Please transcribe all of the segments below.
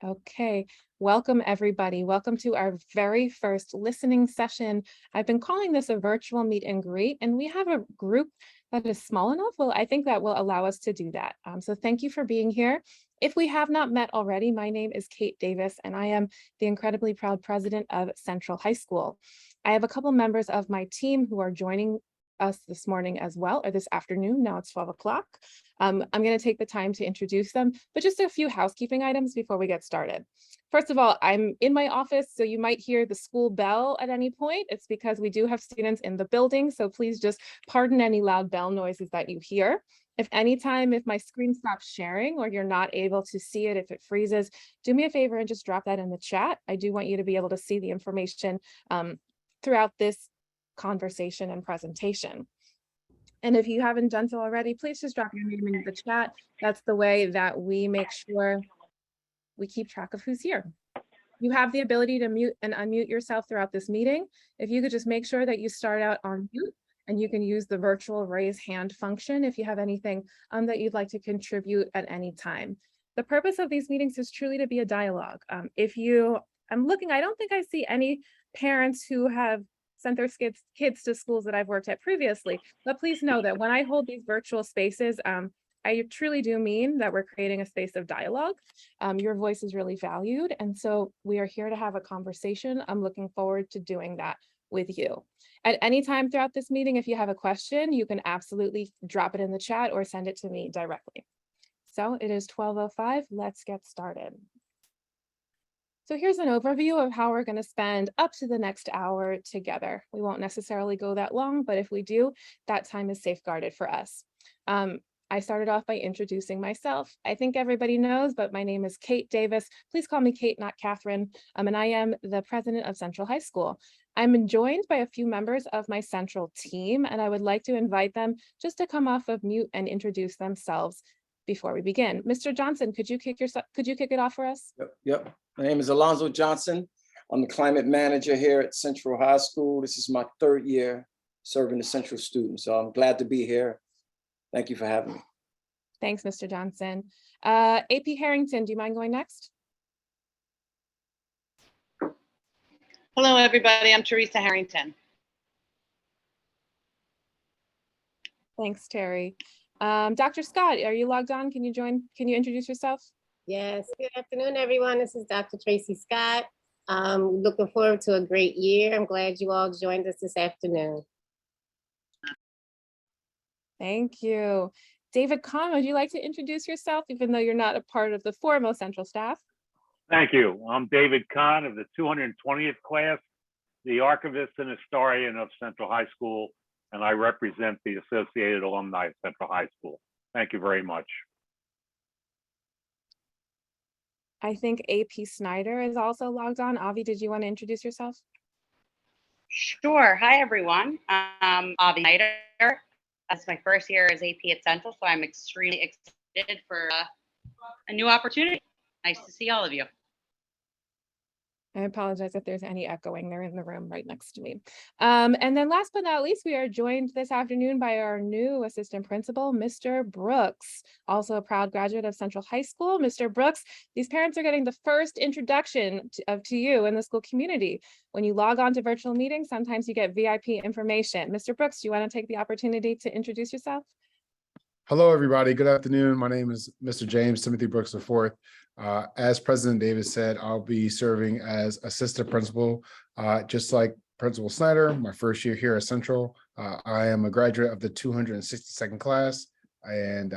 Okay, welcome everybody. Welcome to our very first listening session. I've been calling this a virtual meet and greet, and we have a group that is small enough. Well, I think that will allow us to do that. So thank you for being here. If we have not met already, my name is Kate Davis, and I am the incredibly proud president of Central High School. I have a couple members of my team who are joining us this morning as well, or this afternoon. Now it's 12 o'clock. I'm going to take the time to introduce them, but just a few housekeeping items before we get started. First of all, I'm in my office, so you might hear the school bell at any point. It's because we do have students in the building, so please just pardon any loud bell noises that you hear. If my screen stops sharing or you're not able to see it, if it freezes, do me a favor and just drop that in the chat. I do want you to be able to see the information throughout this conversation and presentation. And if you haven't done so already, please just drop your name in the chat. That's the way that we make sure we keep track of who's here. You have the ability to mute and unmute yourself throughout this meeting. If you could just make sure that you start out on mute, and you can use the virtual raise hand function if you have anything that you'd like to contribute at any time. The purpose of these meetings is truly to be a dialogue. I don't think I see any parents who have sent their kids to schools that I've worked at previously, but please know that when I hold these virtual spaces, I truly do mean that we're creating a space of dialogue. Your voice is really valued, and so we are here to have a conversation. I'm looking forward to doing that with you. At any time throughout this meeting, if you have a question, you can absolutely drop it in the chat or send it to me directly. So it is 12:05, let's get started. So here's an overview of how we're going to spend up to the next hour together. We won't necessarily go that long, but if we do, that time is safeguarded for us. I started off by introducing myself. I think everybody knows, but my name is Kate Davis. Please call me Kate, not Catherine. And I am the president of Central High School. I'm joined by a few members of my central team, and I would like to invite them just to come off of mute and introduce themselves before we begin. Mr. Johnson, could you kick it off for us? Yep. My name is Alonzo Johnson. I'm the climate manager here at Central High School. This is my third year serving the Central students, so I'm glad to be here. Thank you for having me. Thanks, Mr. Johnson. AP Harrington, do you mind going next? Hello, everybody. I'm Teresa Harrington. Thanks, Terry. Dr. Scott, are you logged on? Can you introduce yourself? Yes, good afternoon, everyone. This is Dr. Tracy Scott. Looking forward to a great year. I'm glad you all joined us this afternoon. Thank you. David Kahn, would you like to introduce yourself, even though you're not a part of the formal central staff? Thank you. I'm David Kahn of the 220th class, the archivist and historian of Central High School, and I represent the Associated Alumni of Central High School. Thank you very much. I think AP Snyder is also logged on. Avi, did you want to introduce yourself? Sure. Hi, everyone. I'm Avi Snyder. That's my first year as AP at Central, so I'm extremely excited for a new opportunity. Nice to see all of you. I apologize if there's any echoing. They're in the room right next to me. And then last but not least, we are joined this afternoon by our new assistant principal, Mr. Brooks, also a proud graduate of Central High School. Mr. Brooks, these parents are getting the first introduction to you in the school community. When you log on to virtual meetings, sometimes you get VIP information. Mr. Brooks, do you want to take the opportunity to introduce yourself? Hello, everybody. Good afternoon. My name is Mr. James Timothy Brooks IV. As President Davis said, I'll be serving as assistant principal, just like Principal Snyder, my first year here at Central. I am a graduate of the 262nd class, and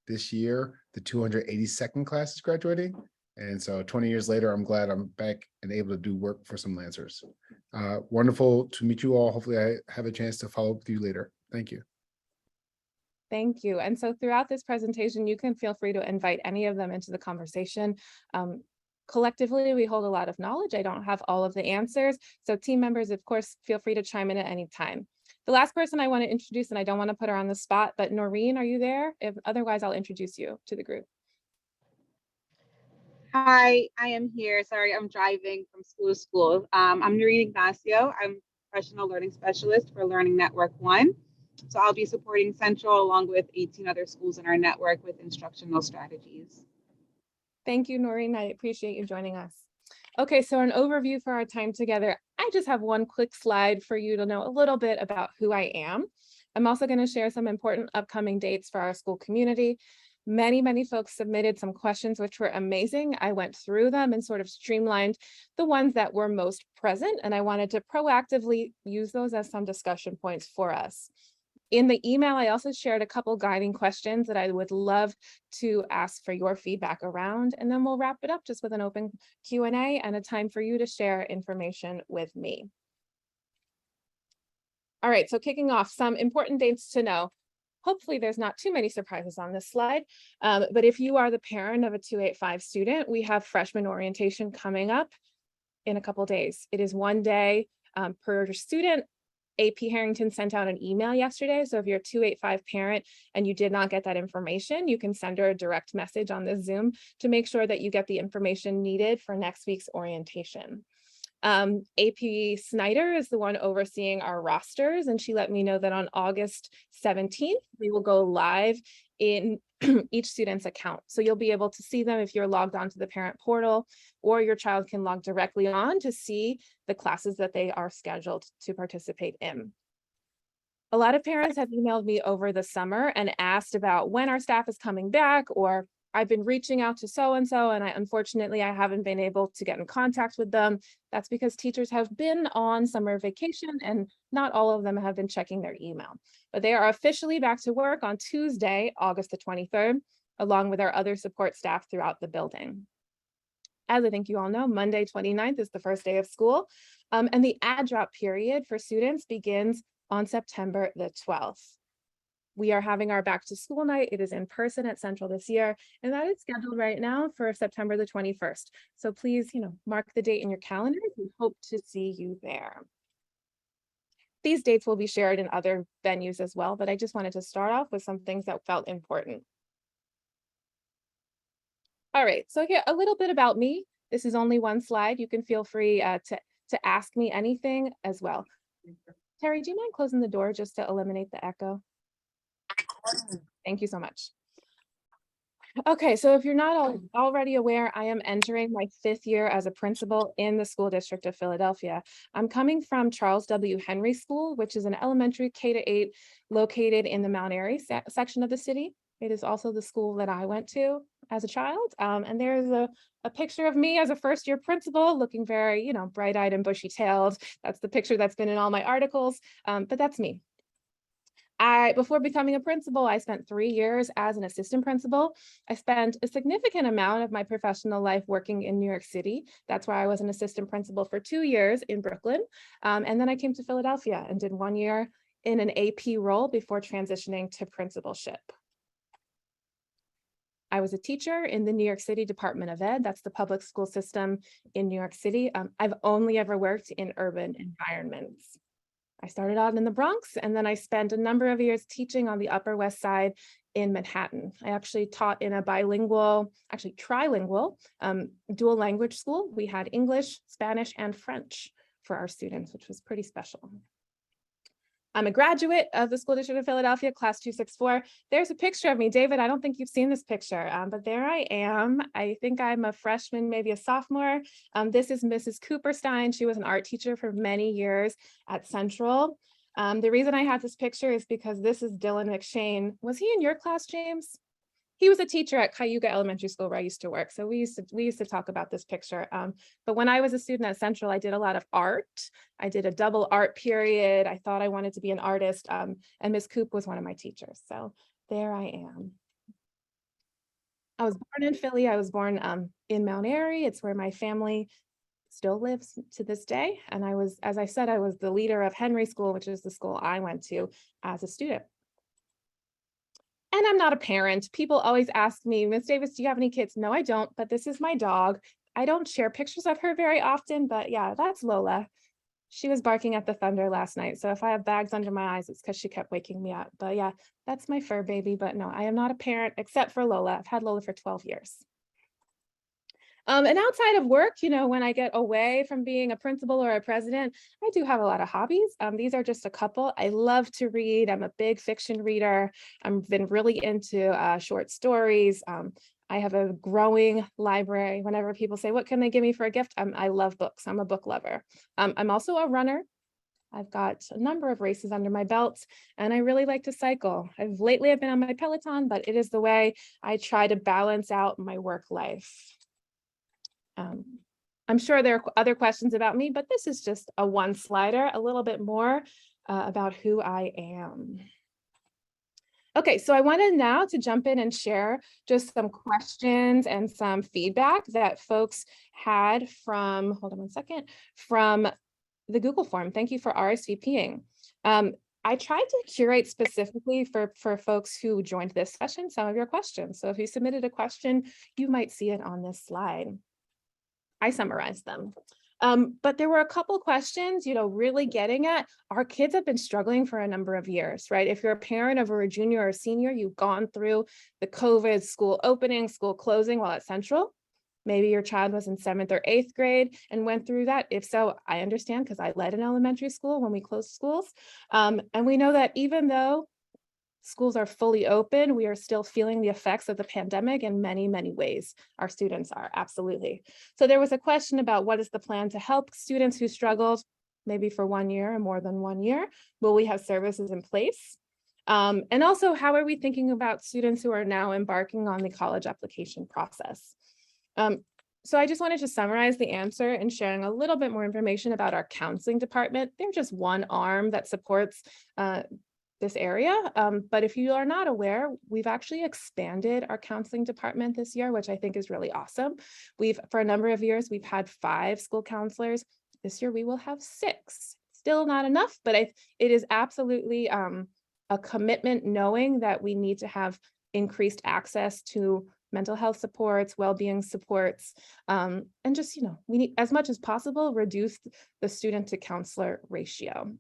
this year, the 282nd class is graduating. And so 20 years later, I'm glad I'm back and able to do work for some Lancers. Wonderful to meet you all. Hopefully I have a chance to follow up with you later. Thank you. Thank you. And so throughout this presentation, you can feel free to invite any of them into the conversation. Collectively, we hold a lot of knowledge. I don't have all of the answers. So team members, of course, feel free to chime in at any time. The last person I want to introduce, and I don't want to put her on the spot, but Noreen, are you there? If otherwise, I'll introduce you to the group. Hi, I am here. Sorry, I'm driving from school to school. I'm Noreen Ignacio. I'm professional learning specialist for Learning Network 1. So I'll be supporting Central along with 18 other schools in our network with instructional strategies. Thank you, Noreen. I appreciate you joining us. Okay, so an overview for our time together. I just have one quick slide for you to know a little bit about who I am. I'm also going to share some important upcoming dates for our school community. Many folks submitted some questions, which were amazing. I went through them and sort of streamlined the ones that were most present, and I wanted to proactively use those as some discussion points for us. In the email, I also shared a couple guiding questions that I would love to ask for your feedback around, and then we'll wrap it up just with an open Q&A and a time for you to share information with me. All right, so kicking off, some important dates to know. Hopefully there's not too many surprises on this slide, but if you are the parent of a 285 student, we have freshman orientation coming up in a couple days. It is 1 day per student. AP Harrington sent out an email yesterday. So if you're a 285 parent and you did not get that information, you can send her a direct message on this Zoom to make sure that you get the information needed for next week's orientation. AP Snyder is the one overseeing our rosters, and she let me know that on August 17th, we will go live in each student's account. So you'll be able to see them if you're logged onto the parent portal, or your child can log directly on to see the classes that they are scheduled to participate in. A lot of parents have emailed me over the summer and asked about when our staff is coming back, or I've been reaching out to so-and-so, and unfortunately, I haven't been able to get in contact with them. That's because teachers have been on summer vacation and not all of them have been checking their email. But they are officially back to work on Tuesday, August the 23rd, along with our other support staff throughout the building. As I think you all know, Monday 29th is the first day of school, and the add drop period for students begins on September the 12th. We are having our back to school night. It is in person at Central this year, and that is scheduled right now for September the 21st. So please, mark the date in your calendars. We hope to see you there. These dates will be shared in other venues as well, but I just wanted to start off with some things that felt important. All right, so here, a little bit about me. This is only one slide. You can feel free to ask me anything as well. Terry, do you mind closing the door just to eliminate the echo? Thank you so much. Okay, so if you're not already aware, I am entering my 5th year as a principal in the school district of Philadelphia. I'm coming from Charles W. Henry School, which is an elementary K-8 located in the Mount Airy section of the city. It is also the school that I went to as a child. And there's a picture of me as a first-year principal looking very, bright-eyed and bushy-tailed. That's the picture that's been in all my articles, but that's me. Before becoming a principal, I spent 3 years as an assistant principal. I spent a significant amount of my professional life working in New York City. That's where I was an assistant principal for 2 years in Brooklyn. And then I came to Philadelphia and did 1 year in an AP role before transitioning to principalship. I was a teacher in the New York City Department of Ed. That's the public school system in New York City. I've only ever worked in urban environments. I started out in the Bronx, and then I spent a number of years teaching on the Upper West Side in Manhattan. I actually taught in a trilingual, dual language school. We had English, Spanish, and French for our students, which was pretty special. I'm a graduate of the School District of Philadelphia, class 264. There's a picture of me. David, I don't think you've seen this picture, but there I am. I think I'm a freshman, maybe a sophomore. This is Mrs. Cooperstein. She was an art teacher for many years at Central. The reason I have this picture is because this is Dylan McShane. Was he in your class, James? He was a teacher at Cayuga Elementary School where I used to work. So we used to talk about this picture. But when I was a student at Central, I did a lot of art. I did a double art period. I thought I wanted to be an artist. And Ms. Coop was one of my teachers. So there I am. I was born in Philly. I was born in Mount Airy. It's where my family still lives to this day. And I was, as I said, I was the leader of Henry School, which is the school I went to as a student. And I'm not a parent. People always ask me, Ms. Davis, do you have any kids? No, I don't, but this is my dog. I don't share pictures of her very often, but yeah, that's Lola. She was barking at the thunder last night. So if I have bags under my eyes, it's because she kept waking me up. But yeah, that's my fur baby. But no, I am not a parent except for Lola. I've had Lola for 12 years. And outside of work, when I get away from being a principal or a president, I do have a lot of hobbies. These are just a couple. I love to read. I'm a big fiction reader. I've been really into short stories. I have a growing library. Whenever people say, what can they give me for a gift? I love books. I'm a book lover. I'm also a runner. I've got a number of races under my belt, and I really like to cycle. Lately I've been on my Peloton, but it is the way I try to balance out my work life. I'm sure there are other questions about me, but this is just a one slider, a little bit more about who I am. Okay, so I wanted now to jump in and share just some questions and some feedback that folks had from, hold on one second, from the Google form. Thank you for RSVPing. I tried to curate specifically for folks who joined this session some of your questions. So if you submitted a question, you might see it on this slide. I summarized them. But there were a couple questions, really getting at, our kids have been struggling for a number of years, right? If you're a parent of a junior or senior, you've gone through the COVID school opening, school closing while at Central. Maybe your child was in 7th or 8th grade and went through that. If so, I understand, because I led an elementary school when we closed schools. And we know that even though schools are fully open, we are still feeling the effects of the pandemic in many, many ways. Our students are, absolutely. So there was a question about what is the plan to help students who struggled, maybe for 1 year or more than 1 year? Will we have services in place? And also, how are we thinking about students who are now embarking on the college application process? So I just wanted to summarize the answer and sharing a little bit more information about our counseling department. They're just one arm that supports this area. But if you are not aware, we've actually expanded our counseling department this year, which I think is really awesome. For a number of years, we've had 5 school counselors. This year we will have 6. Still not enough, but it is absolutely a commitment, knowing that we need to have increased access to mental health supports, well-being supports, and just, we need, as much as possible, reduce the student to counselor ratio.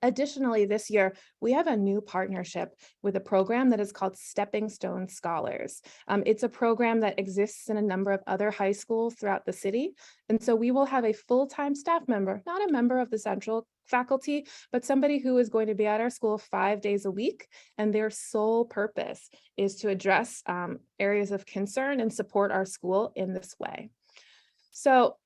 Additionally, this year, we have a new partnership with a program that is called Stepping Stone Scholars. It's a program that exists in a number of other high schools throughout the city. And so we will have a full-time staff member, not a member of the central faculty, but somebody who is going to be at our school 5 days a week. And their sole purpose is to address areas of concern and support our school in this way. So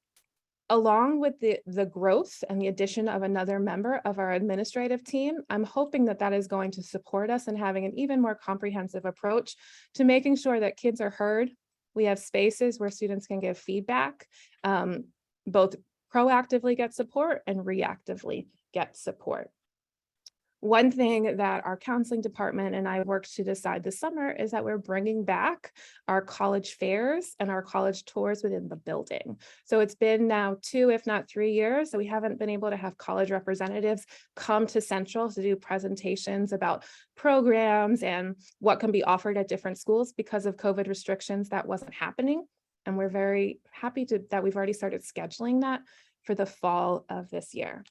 along with the growth and the addition of another member of our administrative team, I'm hoping that is going to support us in having an even more comprehensive approach to making sure that kids are heard. We have spaces where students can give feedback, both proactively get support and reactively get support. One thing that our counseling department and I worked to decide this summer is that we're bringing back our college fairs and our college tours within the building. So it's been now 2, if not 3 years, that we haven't been able to have college representatives come to Central to do presentations about programs and what can be offered at different schools. Because of COVID restrictions, that wasn't happening. And we're very happy that we've already started scheduling that for the fall of this year.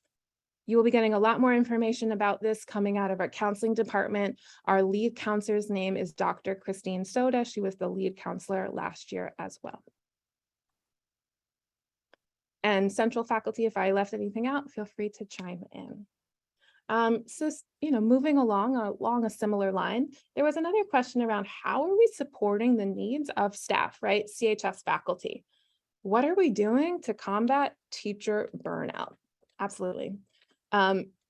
You will be getting a lot more information about this coming out of our counseling department. Our lead counselor's name is Dr. Christine Soda. She was the lead counselor last year as well. And central faculty, if I left anything out, feel free to chime in. So, moving along a similar line, there was another question around how are we supporting the needs of staff, right? CHS faculty. What are we doing to combat teacher burnout? Absolutely.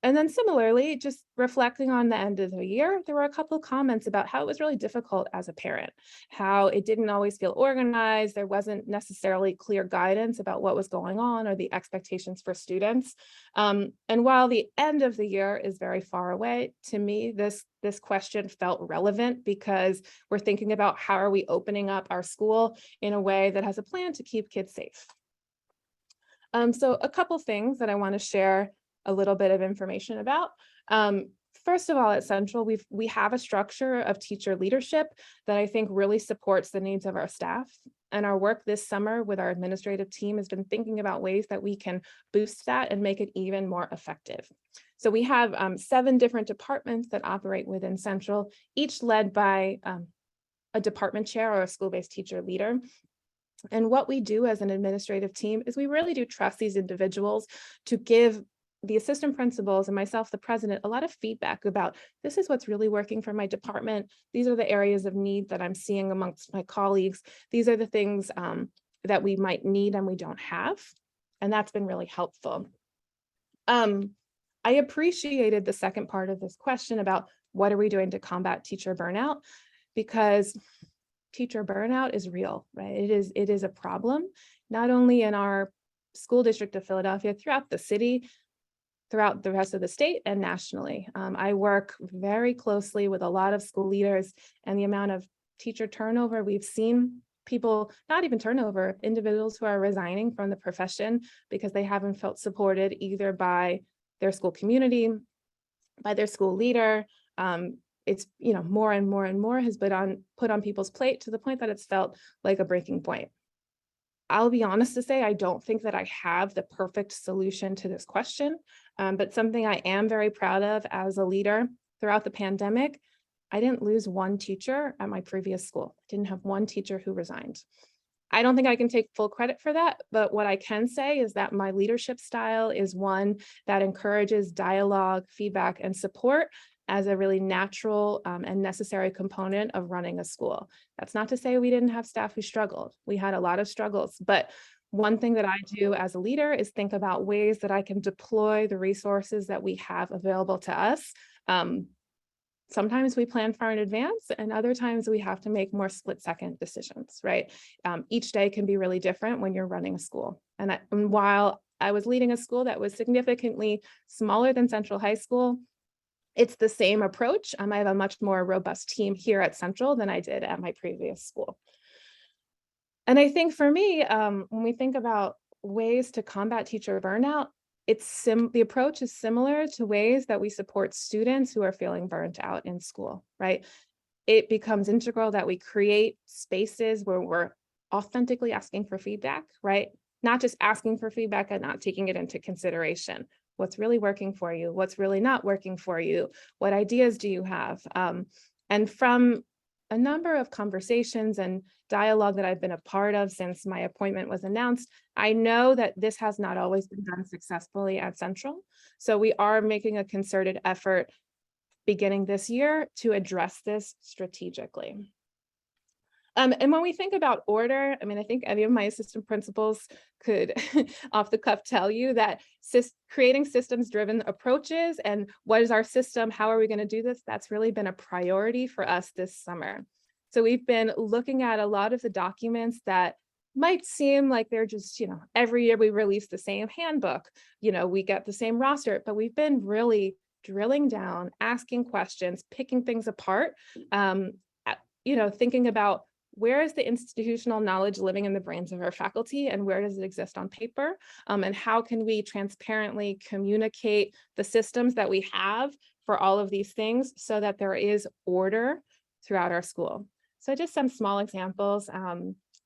And then similarly, just reflecting on the end of the year, there were a couple of comments about how it was really difficult as a parent, how it didn't always feel organized. There wasn't necessarily clear guidance about what was going on or the expectations for students. And while the end of the year is very far away, to me, this question felt relevant because we're thinking about how are we opening up our school in a way that has a plan to keep kids safe. So a couple things that I want to share a little bit of information about. First of all, at Central, we have a structure of teacher leadership that I think really supports the needs of our staff. And our work this summer with our administrative team has been thinking about ways that we can boost that and make it even more effective. So we have 7 different departments that operate within Central, each led by a department chair or a school-based teacher leader. And what we do as an administrative team is we really do trust these individuals to give the assistant principals and myself, the president, a lot of feedback about this is what's really working for my department. These are the areas of need that I'm seeing amongst my colleagues. These are the things that we might need and we don't have. And that's been really helpful. I appreciated the second part of this question about what are we doing to combat teacher burnout, because teacher burnout is real, right? It is a problem, not only in our school district of Philadelphia, throughout the city, throughout the rest of the state, and nationally. I work very closely with a lot of school leaders, and the amount of teacher turnover we've seen, people, not even turnover, individuals who are resigning from the profession because they haven't felt supported either by their school community, by their school leader. It's, you know, more and more and more has been put on people's plate to the point that it's felt like a breaking point. I'll be honest to say, I don't think that I have the perfect solution to this question, but something I am very proud of as a leader throughout the pandemic, I didn't lose one teacher at my previous school. I didn't have one teacher who resigned. I don't think I can take full credit for that, but what I can say is that my leadership style is one that encourages dialogue, feedback, and support as a really natural and necessary component of running a school. That's not to say we didn't have staff who struggled. We had a lot of struggles, but one thing that I do as a leader is think about ways that I can deploy the resources that we have available to us. Sometimes we plan far in advance, and other times we have to make more split-second decisions, right? Each day can be really different when you're running a school. And while I was leading a school that was significantly smaller than Central High School, it's the same approach. I have a much more robust team here at Central than I did at my previous school. And I think for me, when we think about ways to combat teacher burnout, the approach is similar to ways that we support students who are feeling burnt out in school, right? It becomes integral that we create spaces where we're authentically asking for feedback, right? Not just asking for feedback and not taking it into consideration. What's really working for you? What's really not working for you? What ideas do you have? And from a number of conversations and dialogue that I've been a part of since my appointment was announced, I know that this has not always been done successfully at Central. So we are making a concerted effort beginning this year to address this strategically. And when we think about order, I mean, I think any of my assistant principals could off the cuff tell you that creating systems-driven approaches and what is our system, how are we going to do this, that's really been a priority for us this summer. So we've been looking at a lot of the documents that might seem like they're just, you know, every year we release the same handbook, you know, we get the same roster, but we've been really drilling down, asking questions, picking things apart, you know, thinking about where is the institutional knowledge living in the brains of our faculty and where does it exist on paper? And how can we transparently communicate the systems that we have for all of these things so that there is order throughout our school? So just some small examples.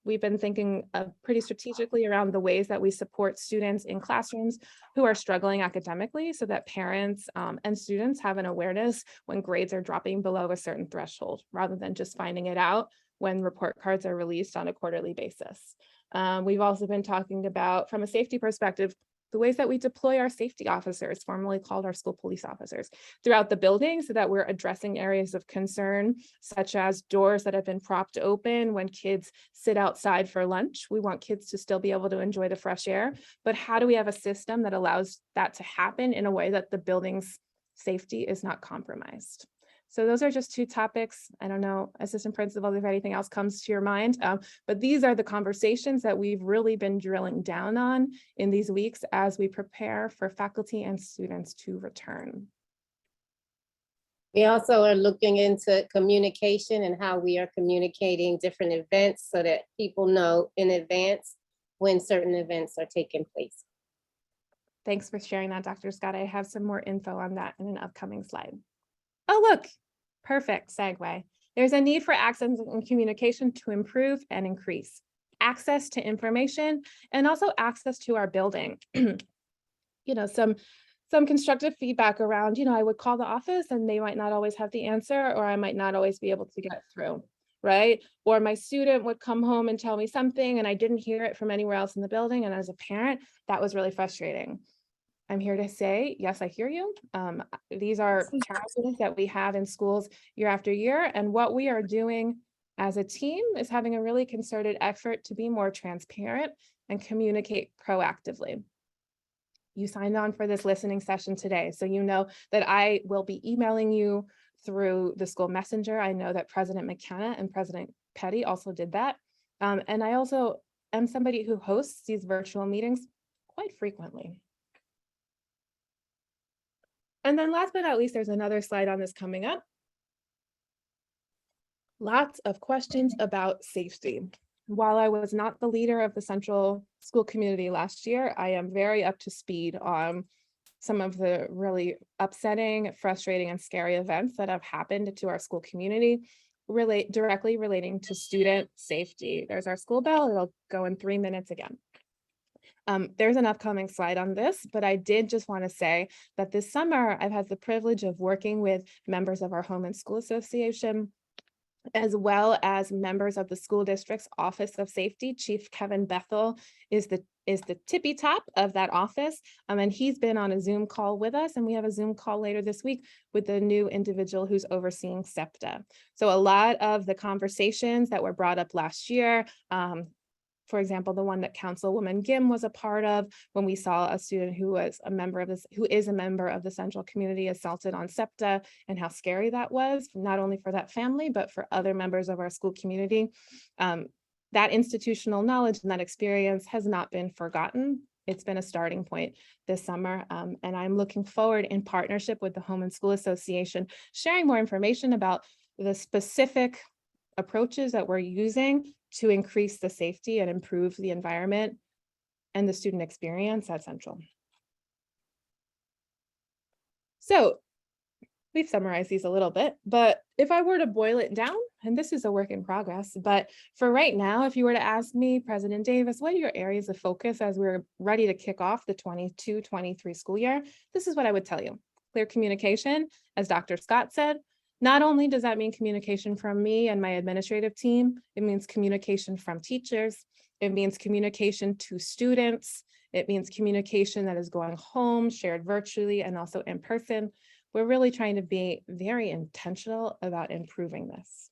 We've been thinking pretty strategically around the ways that we support students in classrooms who are struggling academically so that parents and students have an awareness when grades are dropping below a certain threshold, rather than just finding it out when report cards are released on a quarterly basis. We've also been talking about, from a safety perspective, the ways that we deploy our safety officers, formerly called our school police officers, throughout the building so that we're addressing areas of concern, such as doors that have been propped open when kids sit outside for lunch. We want kids to still be able to enjoy the fresh air, but how do we have a system that allows that to happen in a way that the building's safety is not compromised? So those are just two topics. I don't know, assistant principal, if anything else comes to your mind, but these are the conversations that we've really been drilling down on in these weeks as we prepare for faculty and students to return. We also are looking into communication and how we are communicating different events so that people know in advance when certain events are taking place. Thanks for sharing that, Dr. Scott. I have some more info on that in an upcoming slide. Oh, look, perfect segue. There's a need for access and communication to improve and increase access to information and also access to our building. You know, some constructive feedback around, you know, I would call the office and they might not always have the answer, or I might not always be able to get through, right? Or my student would come home and tell me something and I didn't hear it from anywhere else in the building. And as a parent, that was really frustrating. I'm here to say, yes, I hear you. These are challenges that we have in schools year after year. And what we are doing as a team is having a really concerted effort to be more transparent and communicate proactively. You signed on for this listening session today, so you know that I will be emailing you through the school messenger. I know that President McKenna and President Petty also did that. And I also am somebody who hosts these virtual meetings quite frequently. And then last but not least, there's another slide on this coming up. Lots of questions about safety. While I was not the leader of the Central School community last year, I am very up to speed on some of the really upsetting, frustrating, and scary events that have happened to our school community directly relating to student safety. There's our school bell. It'll go in 3 minutes again. There's an upcoming slide on this, but I did just want to say that this summer I've had the privilege of working with members of our Home and School Association, as well as members of the school district's Office of Safety. Chief Kevin Bethel is the tippy top of that office. And he's been on a Zoom call with us, and we have a Zoom call later this week with the new individual who's overseeing SEPTA. So a lot of the conversations that were brought up last year, for example, the one that Councilwoman Gim was a part of when we saw a student who is a member of the Central community assaulted on SEPTA, and how scary that was, not only for that family, but for other members of our school community. That institutional knowledge and that experience has not been forgotten. It's been a starting point this summer, and I'm looking forward, in partnership with the Home and School Association, sharing more information about the specific approaches that we're using to increase the safety and improve the environment and the student experience at Central. So we've summarized these a little bit, but if I were to boil it down, and this is a work in progress, but for right now, if you were to ask me, President Davis, what are your areas of focus as we're ready to kick off the 22-23 school year? This is what I would tell you. Clear communication, as Dr. Scott said. Not only does that mean communication from me and my administrative team, it means communication from teachers, it means communication to students, it means communication that is going home, shared virtually, and also in person. We're really trying to be very intentional about improving this.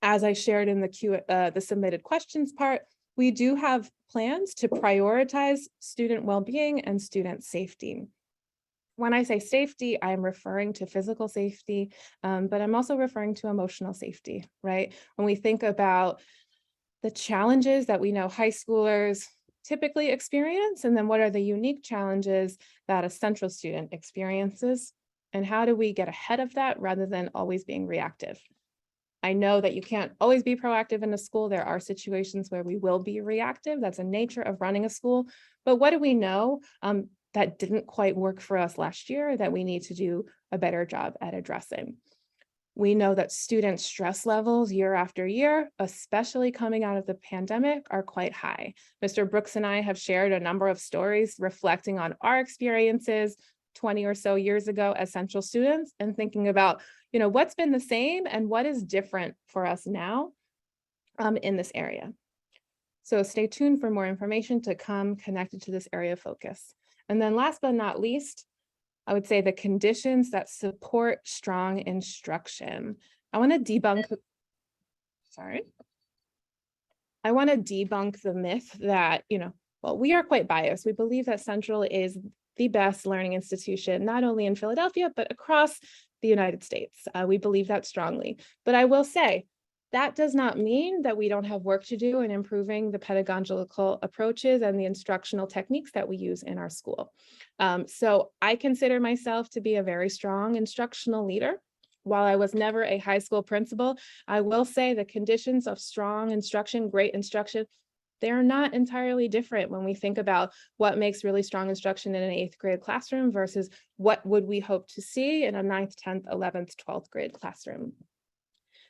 As I shared in the submitted questions part, we do have plans to prioritize student well-being and student safety. When I say safety, I'm referring to physical safety, but I'm also referring to emotional safety, right? When we think about the challenges that we know high schoolers typically experience, and then what are the unique challenges that a Central student experiences, and how do we get ahead of that rather than always being reactive? I know that you can't always be proactive in a school. There are situations where we will be reactive. That's the nature of running a school. But what do we know that didn't quite work for us last year that we need to do a better job at addressing? We know that student stress levels year after year, especially coming out of the pandemic, are quite high. Mr. Brooks and I have shared a number of stories reflecting on our experiences 20 or so years ago as Central students, and thinking about, what's been the same and what is different for us now in this area. So stay tuned for more information to come connected to this area of focus. And then last but not least, I would say the conditions that support strong instruction. I want to debunk the myth that, we are quite biased. We believe that Central is the best learning institution, not only in Philadelphia, but across the United States. We believe that strongly. But I will say, that does not mean that we don't have work to do in improving the pedagogical approaches and the instructional techniques that we use in our school. So I consider myself to be a very strong instructional leader. While I was never a high school principal, I will say the conditions of strong instruction, great instruction, they're not entirely different when we think about what makes really strong instruction in an 8th grade classroom versus what would we hope to see in a 9th, 10th, 11th, 12th grade classroom.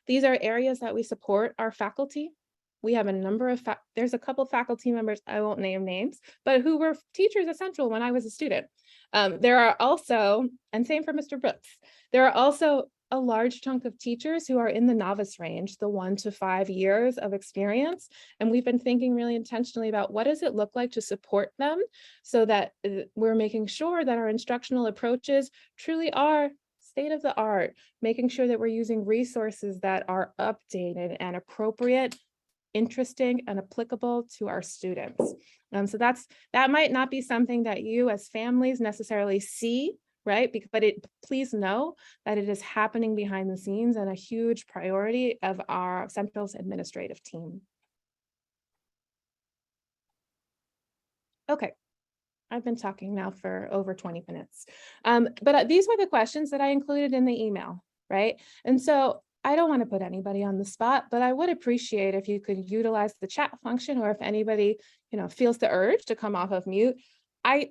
These are areas that we support our faculty. We have a number of, there's a couple faculty members, I won't name names, but who were teachers at Central when I was a student. There are also, and same for Mr. Brooks, there are also a large chunk of teachers who are in the novice range, the 1 to 5 years of experience. And we've been thinking really intentionally about what does it look like to support them so that we're making sure that our instructional approaches truly are state of the art, making sure that we're using resources that are updated and appropriate, interesting and applicable to our students. So that might not be something that you as families necessarily see, right? But please know that it is happening behind the scenes and a huge priority of our Central's administrative team. Okay, I've been talking now for over 20 minutes. But these were the questions that I included in the email, right? And so I don't want to put anybody on the spot, but I would appreciate if you could utilize the chat function, or if anybody, feels the urge to come off of mute. I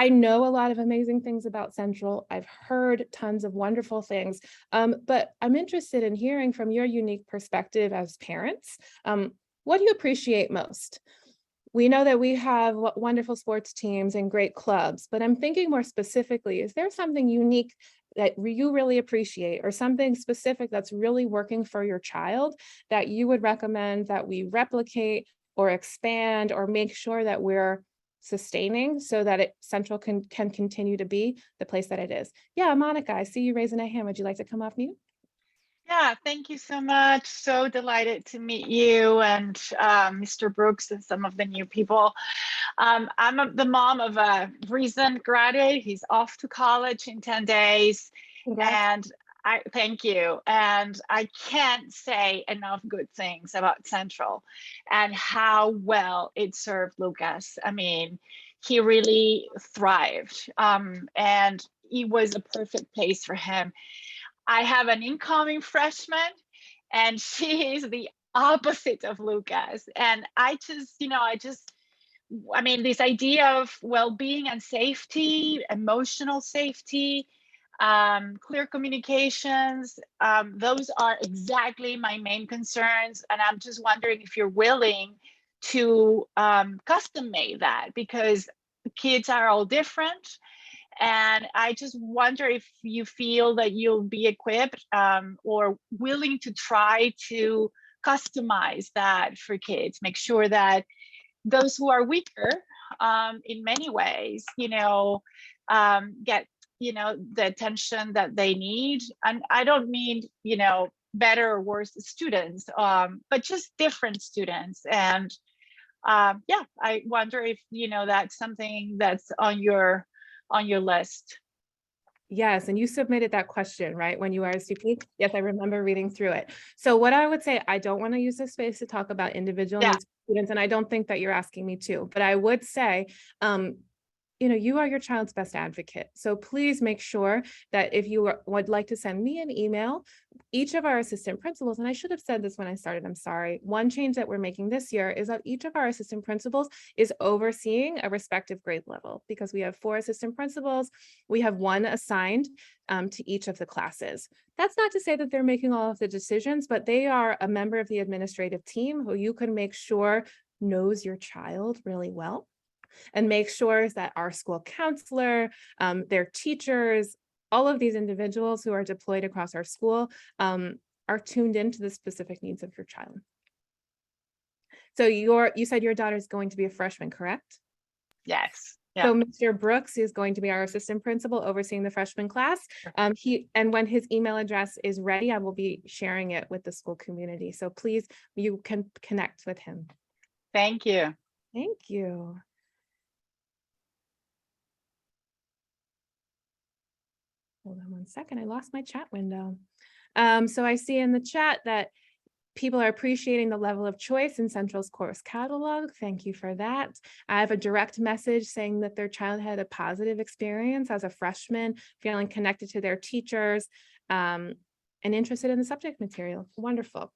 know a lot of amazing things about Central. I've heard tons of wonderful things, but I'm interested in hearing from your unique perspective as parents. What do you appreciate most? We know that we have wonderful sports teams and great clubs, but I'm thinking more specifically, is there something unique that you really appreciate, or something specific that's really working for your child that you would recommend that we replicate or expand or make sure that we're sustaining so that Central can continue to be the place that it is? Yeah, Monica, I see you raising a hand. Would you like to come off mute? Yeah, thank you so much. So delighted to meet you and Mr. Brooks and some of the new people. I'm the mom of a recent graduate. He's off to college in 10 days. Congrats. And I thank you. And I can't say enough good things about Central and how well it served Lucas. I mean, he really thrived, and it was a perfect place for him. I have an incoming freshman, and she is the opposite of Lucas. And I mean, this idea of well-being and safety, emotional safety, clear communications, those are exactly my main concerns. And I'm just wondering if you're willing to custom make that, because kids are all different. And I just wonder if you feel that you'll be equipped or willing to try to customize that for kids, make sure that those who are weaker in many ways, get, the attention that they need. And I don't mean, better or worse students, but just different students. And yeah, I wonder if, that's something that's on your list. Yes, and you submitted that question, right, when you were RSVP? Yes, I remember reading through it. So what I would say, I don't want to use this space to talk about individual needs of students, and I don't think that you're asking me to, but I would say, you are your child's best advocate. So please make sure that if you would like to send me an email, each of our assistant principals, and I should have said this when I started, I'm sorry. One change that we're making this year is that each of our assistant principals is overseeing a respective grade level, because we have 4 assistant principals. We have 1 assigned to each of the classes. That's not to say that they're making all of the decisions, but they are a member of the administrative team who you can make sure knows your child really well, and make sure that our school counselor, their teachers, all of these individuals who are deployed across our school are tuned into the specific needs of your child. So you said your daughter is going to be a freshman, correct? Yes. Yeah. So Mr. Brooks is going to be our assistant principal overseeing the freshman class. And when his email address is ready, I will be sharing it with the school community. So please, you can connect with him. Thank you. Thank you. Hold on one second, I lost my chat window. So I see in the chat that people are appreciating the level of choice in Central's course catalog. Thank you for that. I have a direct message saying that their child had a positive experience as a freshman, feeling connected to their teachers and interested in the subject material. Wonderful.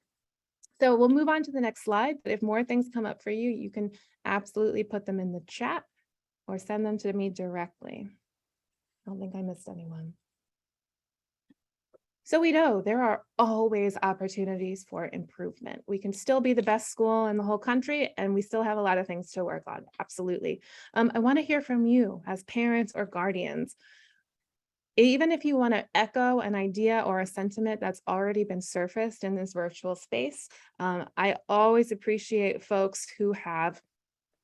So we'll move on to the next slide, but if more things come up for you, you can absolutely put them in the chat or send them to me directly. I don't think I missed anyone. So we know there are always opportunities for improvement. We can still be the best school in the whole country, and we still have a lot of things to work on. Absolutely. I want to hear from you as parents or guardians. even if you want to echo an idea or a sentiment that's already been surfaced in this virtual space, I always appreciate folks who have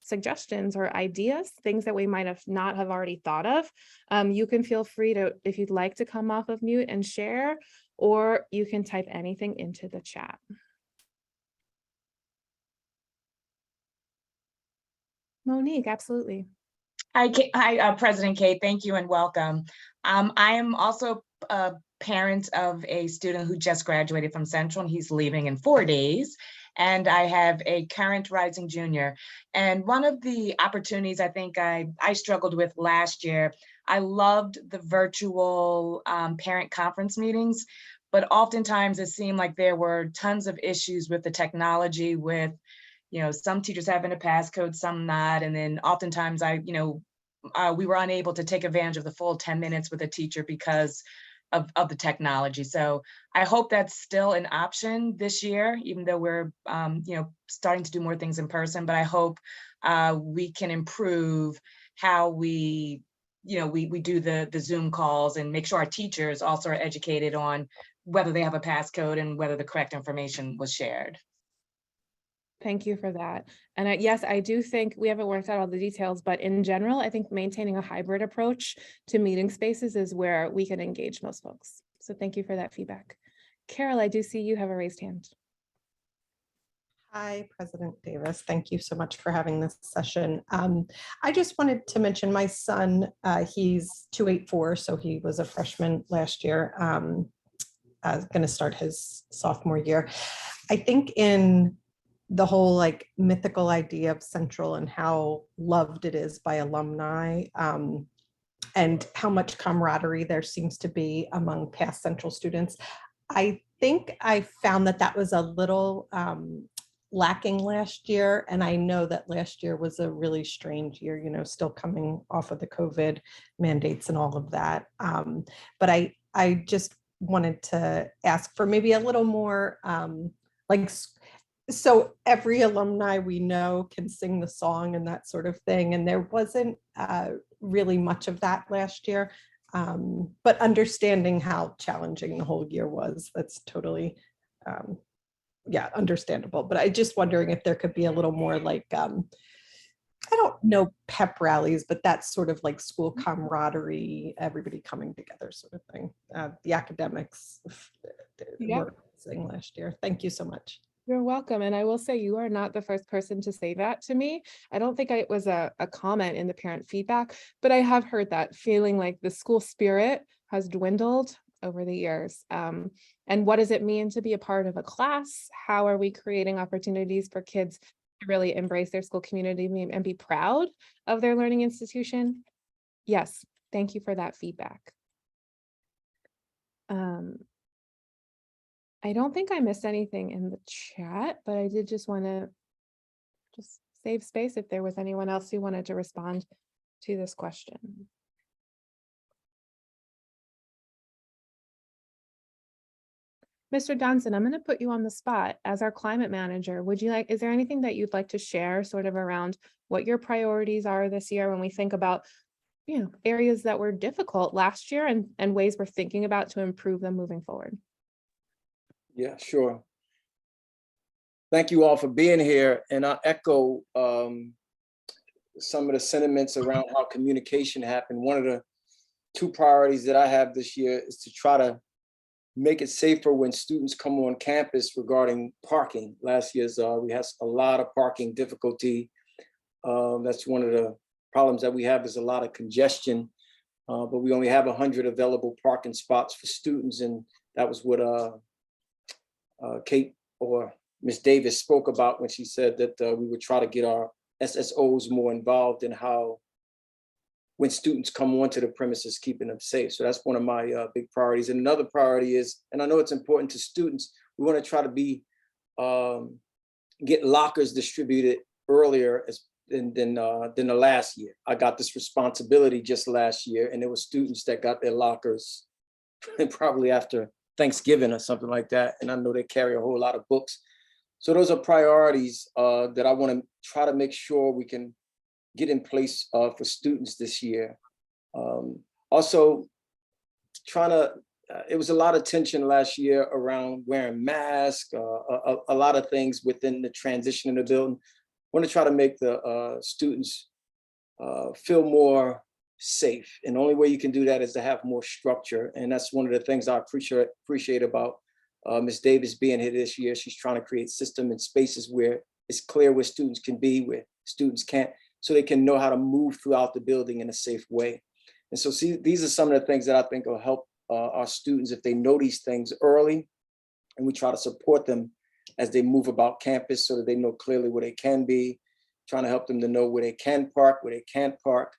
suggestions or ideas, things that we might have not have already thought of. You can feel free to, if you'd like to come off of mute and share, or you can type anything into the chat. Monique, absolutely. Hi, President Kate. Thank you and welcome. I am also a parent of a student who just graduated from Central, and he's leaving in 4 days. And I have a current rising junior. And one of the opportunities I think I struggled with last year, I loved the virtual parent conference meetings, but oftentimes it seemed like there were tons of issues with the technology, with some teachers having a passcode, some not. And then oftentimes we were unable to take advantage of the full 10 minutes with a teacher because of the technology. So I hope that's still an option this year, even though we're starting to do more things in person. But I hope we can improve how we do the Zoom calls and make sure our teachers also are educated on whether they have a passcode and whether the correct information was shared. Thank you for that. And yes, I do think we haven't worked out all the details, but in general, I think maintaining a hybrid approach to meeting spaces is where we can engage most folks. So thank you for that feedback. Carol, I do see you have a raised hand. Hi, President Davis. Thank you so much for having this session. I just wanted to mention my son, he's 284, so he was a freshman last year, going to start his sophomore year. I think in the whole mythical idea of Central and how loved it is by alumni, and how much camaraderie there seems to be among past Central students. I think I found that was a little lacking last year. And I know that last year was a really strange year, still coming off of the COVID mandates and all of that. But I just wanted to ask for maybe a little more so every alumni we know can sing the song and that sort of thing. And there wasn't really much of that last year, but understanding how challenging the whole year was, that's totally, understandable. But I just wondering if there could be a little more I don't know, pep rallies, but that's sort of school camaraderie, everybody coming together sort of thing. The academics were saying last year. Thank you so much. You're welcome. And I will say you are not the first person to say that to me. I don't think it was a comment in the parent feedback, but I have heard that, feeling like the school spirit has dwindled over the years. And what does it mean to be a part of a class? How are we creating opportunities for kids to really embrace their school community and be proud of their learning institution? Yes, thank you for that feedback. I don't think I missed anything in the chat, but I did just want to save space if there was anyone else who wanted to respond to this question. Mr. Johnson, I'm going to put you on the spot as our climate manager. Is there anything that you'd like to share sort of around what your priorities are this year when we think about, areas that were difficult last year and ways we're thinking about to improve them moving forward? Yeah, sure. Thank you all for being here. And I echo some of the sentiments around how communication happened. One of the two priorities that I have this year is to try to make it safer when students come on campus regarding parking. Last year's we had a lot of parking difficulty. That's one of the problems that we have, is a lot of congestion, but we only have 100 available parking spots for students. And that was what Kate or Ms. Davis spoke about when she said that we would try to get our SSOs more involved in how, when students come onto the premises, keeping them safe. So that's one of my big priorities. And another priority is, and I know it's important to students, we want to try to get lockers distributed earlier than the last year. I got this responsibility just last year, and there were students that got their lockers probably after Thanksgiving or something like that. And I know they carry a whole lot of books. So those are priorities that I want to try to make sure we can get in place for students this year. Also, trying to, it was a lot of tension last year around wearing masks, a lot of things within the transition in the building. I want to try to make the students feel more safe. And the only way you can do that is to have more structure. And that's one of the things I appreciate about Ms. Davis being here this year. She's trying to create system and spaces where it's clear where students can be, where students can't, so they can know how to move throughout the building in a safe way. And so see, these are some of the things that I think will help our students if they know these things early, and we try to support them as they move about campus so that they know clearly where they can be, trying to help them to know where they can park, where they can't park,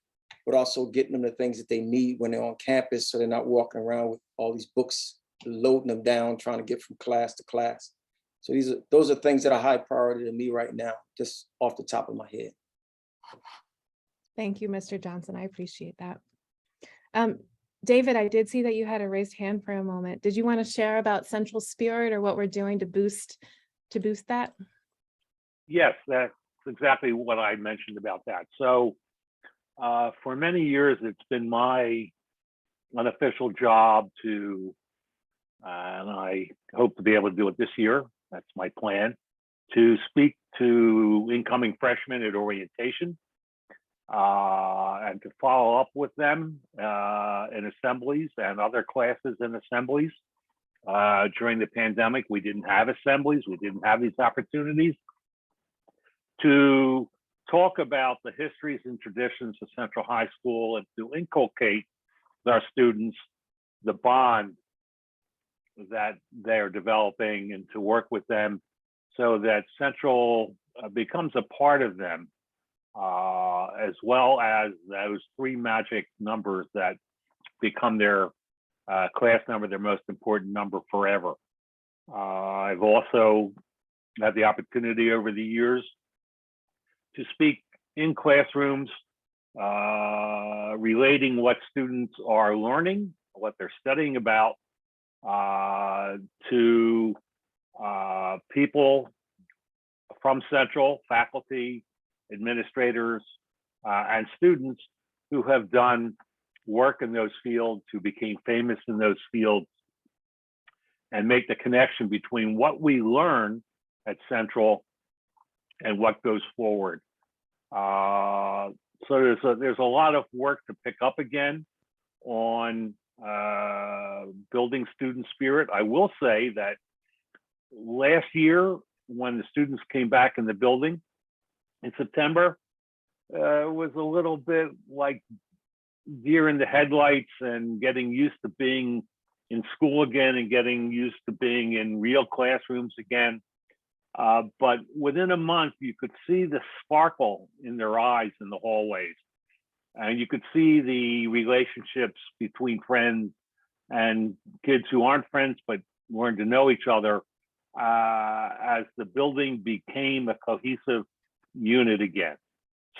but also getting them the things that they need when they're on campus so they're not walking around with all these books, loading them down, trying to get from class to class. So those are things that are high priority to me right now, just off the top of my head. Thank you, Mr. Johnson. I appreciate that. David, I did see that you had a raised hand for a moment. Did you want to share about Central Spirit or what we're doing to boost that? Yes, that's exactly what I mentioned about that. So for many years, it's been my unofficial job to, and I hope to be able to do it this year, that's my plan, to speak to incoming freshmen at orientation and to follow up with them in assemblies and other classes and assemblies. During the pandemic, we didn't have assemblies, we didn't have these opportunities to talk about the histories and traditions of Central High School and to inculcate our students the bond that they're developing and to work with them so that Central becomes a part of them, as well as those three magic numbers that become their class number, their most important number forever. I've also had the opportunity over the years to speak in classrooms, relating what students are learning, what they're studying about, to people from Central, faculty, administrators, and students who have done work in those fields, who became famous in those fields, and make the connection between what we learn at Central and what goes forward. So there's a lot of work to pick up again on building student spirit. I will say that last year, when the students came back in the building in September, it was a little bit like deer in the headlights and getting used to being in school again and getting used to being in real classrooms again. But within a month, you could see the sparkle in their eyes in the hallways. And you could see the relationships between friends and kids who aren't friends, but learn to know each other as the building became a cohesive unit again.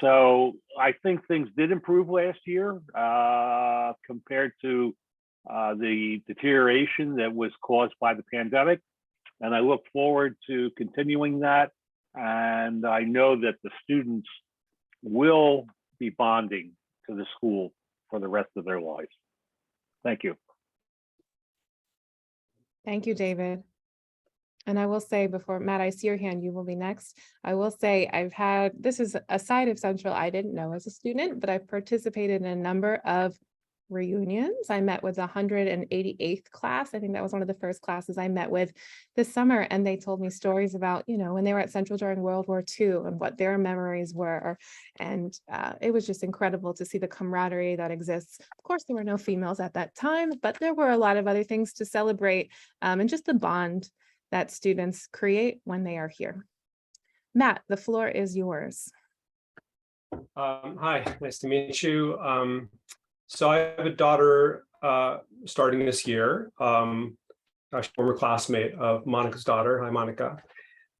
So I think things did improve last year compared to the deterioration that was caused by the pandemic. And I look forward to continuing that. And I know that the students will be bonding to the school for the rest of their lives. Thank you. Thank you, David. And I will say before, Matt, I see your hand, you will be next. I will say this is a side of Central I didn't know as a student, but I've participated in a number of reunions. I met with the 188th class. I think that was one of the first classes I met with this summer. And they told me stories about, when they were at Central during World War II and what their memories were. And it was just incredible to see the camaraderie that exists. Of course, there were no females at that time, but there were a lot of other things to celebrate and just the bond that students create when they are here. Matt, the floor is yours. Hi, nice to meet you. So I have a daughter starting this year, a former classmate of Monica's daughter. Hi, Monica.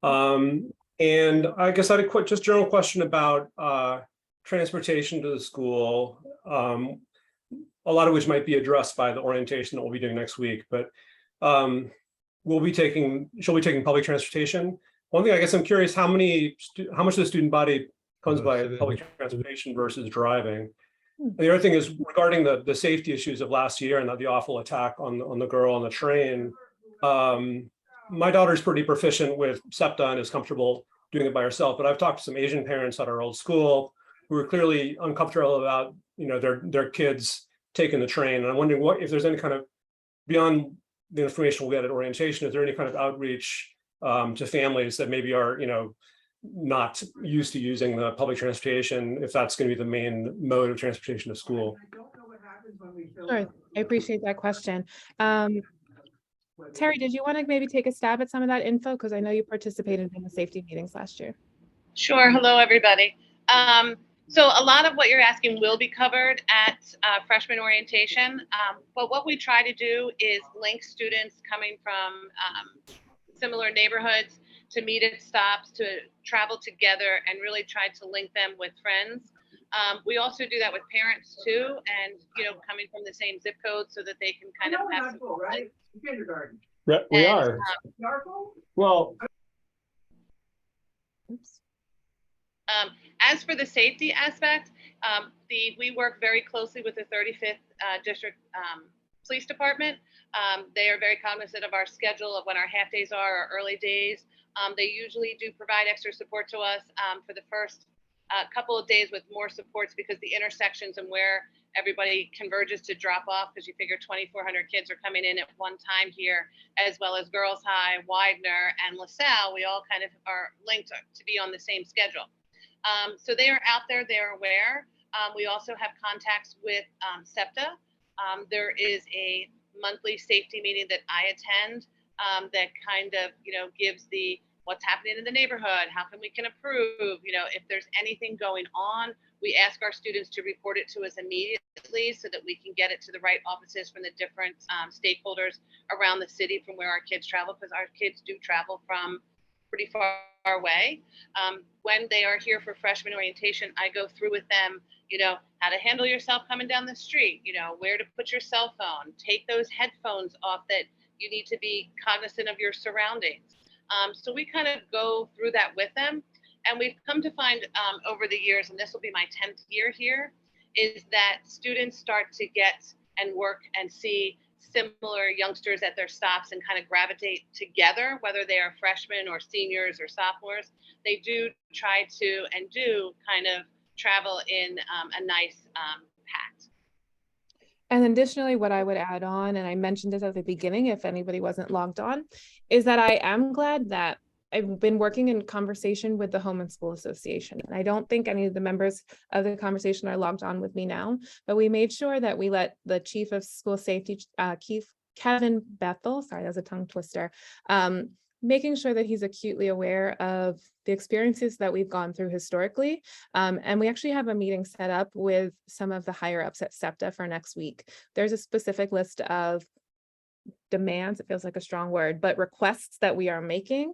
And I guess I had a just general question about transportation to the school, a lot of which might be addressed by the orientation that we'll be doing next week, but she'll be taking public transportation. One thing I guess I'm curious, how much of the student body comes by public transportation versus driving? The other thing is regarding the safety issues of last year and the awful attack on the girl on the train. My daughter's pretty proficient with SEPTA and is comfortable doing it by herself, but I've talked to some Asian parents at our old school who are clearly uncomfortable about, their kids taking the train. And I'm wondering if there's any kind of, beyond the information we'll get at orientation, is there any kind of outreach to families that maybe are, not used to using the public transportation, if that's going to be the main mode of transportation to school? Sure, I appreciate that question. Terry, did you want to maybe take a stab at some of that info? Because I know you participated in the safety meetings last year. Sure. Hello, everybody. So a lot of what you're asking will be covered at freshman orientation. But what we try to do is link students coming from similar neighborhoods to meet at stops, to travel together, and really try to link them with friends. We also do that with parents too, and coming from the same zip code so that they can kind of have some Right? kindergarten. We are. Well, Oops. As for the safety aspect, we work very closely with the 35th District Police Department. They are very cognizant of our schedule of when our half days are, our early days. They usually do provide extra support to us for the first couple of days with more supports, because the intersections and where everybody converges to drop off, because you figure 2,400 kids are coming in at one time here, as well as Girls High, Widener, and LaSalle, we all kind of are linked to be on the same schedule. So they are out there, they're aware. We also have contacts with SEPTA. There is a monthly safety meeting that I attend that kind of, gives the what's happening in the neighborhood, how we can improve, if there's anything going on, we ask our students to report it to us immediately so that we can get it to the right offices from the different stakeholders around the city from where our kids travel, because our kids do travel from pretty far away. When they are here for freshman orientation, I go through with them, how to handle yourself coming down the street, where to put your cell phone, take those headphones off, that you need to be cognizant of your surroundings. So we kind of go through that with them. And we've come to find over the years, and this will be my 10th year here, is that students start to get and work and see similar youngsters at their stops and kind of gravitate together, whether they are freshmen or seniors or sophomores. They do try to and do kind of travel in a nice pact. And additionally, what I would add on, and I mentioned this at the beginning, if anybody wasn't logged on, is that I am glad that I've been working in conversation with the Home and School Association. And I don't think any of the members of the conversation are logged on with me now, but we made sure that we let the Chief of School Safety, Kevin Bethel, sorry, that was a tongue twister, making sure that he's acutely aware of the experiences that we've gone through historically. And we actually have a meeting set up with some of the higher ups at SEPTA for next week. There's a specific list of demands, it feels like a strong word, but requests that we are making